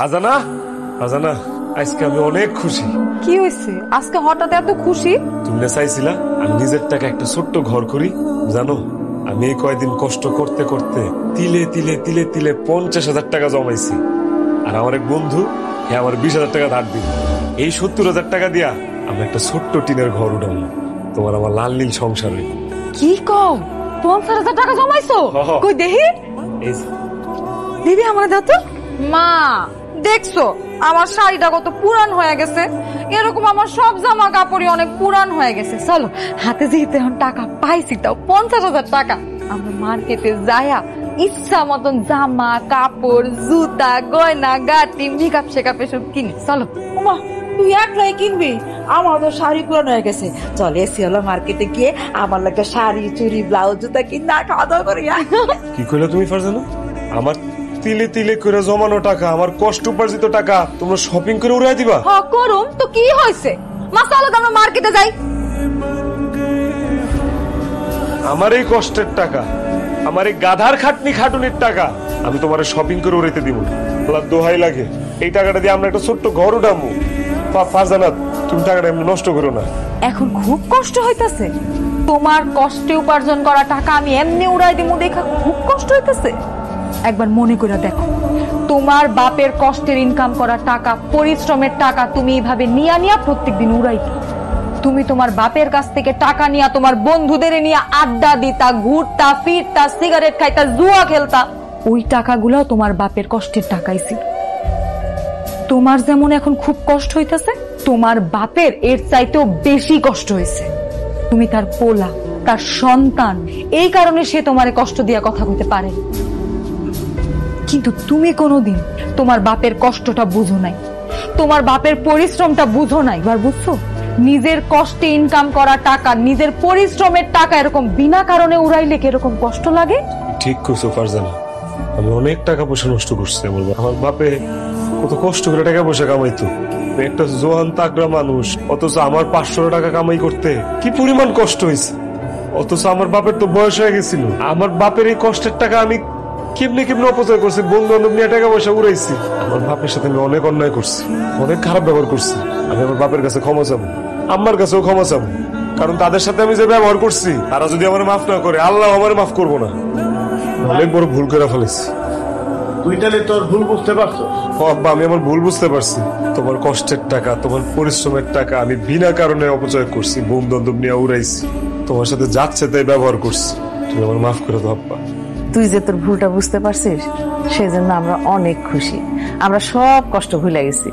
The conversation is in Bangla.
আজানা, আজানা, আজকে আমি অনেক খুশি। কি হয়েছে আজকে হঠাৎ এত খুশি? তুমি না চাইছিলা আমি নিজের টাকা একটা ছোট্ট ঘর করি? জানো, আমি এই কয়দিন কষ্ট করতে করতে তিলে তিলে তিলে তিলে 50,000 টাকা জমাইছি। আর আমার এক বন্ধু আমার 20,000 টাকা ধার দিল। এই 70,000 টাকা দিয়া আমি একটা ছোট্ট টিনের ঘর উঠাবো, তোমার আমার লাল নীল সংসার হইব। কি কও 50,000 টাকা জমাইছো? কই দেখি। এই যে। দিদি আমার দাও তো। মা দেখছো আমার শাড়িটা কত পুরান হয়ে গেছে, এরকম আমার সব জামা কাপড়ই অনেক পুরান হয়ে গেছে। চলো হাতে যেহেতু এখন টাকা পাইছি, তাও 50,000 টাকা, আমরা মার্কেটে যাইয়া ইচ্ছা মতন জামা কাপড় জুতা গয়না গাটি মেকআপ শেকআপ এসব কিনি। চলো। ওমা তুই একলাই কিনবি? আমার তো শাড়ি পুরান হয়ে গেছে। চল এসি হলো মার্কেটে গিয়ে আমার লাগে শাড়ি চুড়ি ব্লাউজ জুতা কিনা খাওয়া দাওয়া করি। কি কইলা তুমি ফারজানা? আমার তিলে তিলে করে জমানো টাকা, আমার কষ্ট উপার্জিত টাকা তোমরা শপিং করে উড়াই দিবা? হ্যাঁ করুম তো, কি হয়েছে? মা চলো তো আমরা মার্কেটে যাই। আমার এই কষ্টের টাকা, আমার এই গাধার খাটনি খাটুনির টাকা আমি তোমার শপিং করে উড়াইতে দিব না। আল্লাহর দোহাই লাগে, এই টাকাটা দিয়ে আমরা একটা ছোট্ট ঘর উঠাবো। ফারজানা, তুমি টাকাটা এমনি নষ্ট করো না। এখন খুব কষ্ট হইতাছে? তোমার কষ্টে উপার্জন করা টাকা আমি এমনি উড়াই দিব দেখা খুব কষ্ট হইতাছে? একবার মনে করে দেখো, তোমার বাপের কষ্টের ইনকাম করা টাকা, পরিশ্রমের টাকা তুমি এইভাবে নিয়া নিয়া প্রত্যেকদিন উড়াইতে। তুমি তোমার বাপের কাছ থেকে টাকা নিয়া তোমার বন্ধুদের নিয়ে আড্ডা দিতা, ঘুরতা ফিরতা, সিগারেট খাইতা, জুয়া খেলতা। ওই টাকাগুলো তোমার বাপের কষ্টের টাকাই ছিল। তোমার যেমন এখন খুব কষ্ট হইতাছে, তোমার বাপের এর চাইতেও বেশি কষ্ট হয়েছে। তুমি তার পোলা, তার সন্তান, এই কারণে সে তোমারে কষ্ট দিয়া কথা বলতে পারে। কিন্তু তুমি কোনোদিন তোমার বাপের কষ্টটা বুঝো নাই, তোমার বাপের পরিশ্রমটা বুঝো নাই। এবার বুঝছো? নিজের কষ্টে ইনকাম করা টাকা, নিজের পরিশ্রমের টাকা এরকম বিনা কারণে উড়াইলে কিরকম কষ্ট লাগে। ঠিক কইছো ফারজানা, আমি অনেক টাকা পয়সা নষ্ট করছি। আমার বাপে কত কষ্ট করে টাকা পয়সা কামাইতো, একটা জোয়ান তাগড়া মানুষ, অথচ আমার 500 টাকা কামাই করতে কি পরিমাণ কষ্ট হয়েছে। অথচ আমার বাপের তো বয়স হয়ে গেছিল। আমার বাপের এই কষ্টের টাকা আমি কেমনে কেমনে অপচয় করছি, বন্ধু বান্ধব নিয়ে টাকা পয়সা উড়াইছি। আমার বাপের সাথে আমি অনেক অন্যায় করছি, অনেক খারাপ ব্যবহার করছি। আমি আমার বাপের কাছে ক্ষমা চাবো, আম্মার কাছেও ক্ষমা চাবো, কারণ তাদের সাথে আমি যে ব্যবহার করছি তারা যদি আমার মাফ না করে, আল্লাহ আমার মাফ করবো না। অনেক বড় ভুল করে ফেলেছি। তুই তাহলে তোর ভুল বুঝতে পারছো? আব্বা, আমি আমার ভুল বুঝতে পারছি। তোমার কষ্টের টাকা, তোমার পরিশ্রমের টাকা আমি বিনা কারণে অপচয় করছি, বন্ধু বান্ধব নিয়ে উড়াইছি, তোমার সাথে যাচ্ছে তাই ব্যবহার করছি। তুমি আমার মাফ করে দাও আব্বা। তুই যে তোর ভুলটা বুঝতে পারছিস সেজন্য আমরা অনেক খুশি। আমরা সব কষ্ট ভুলে গেছি।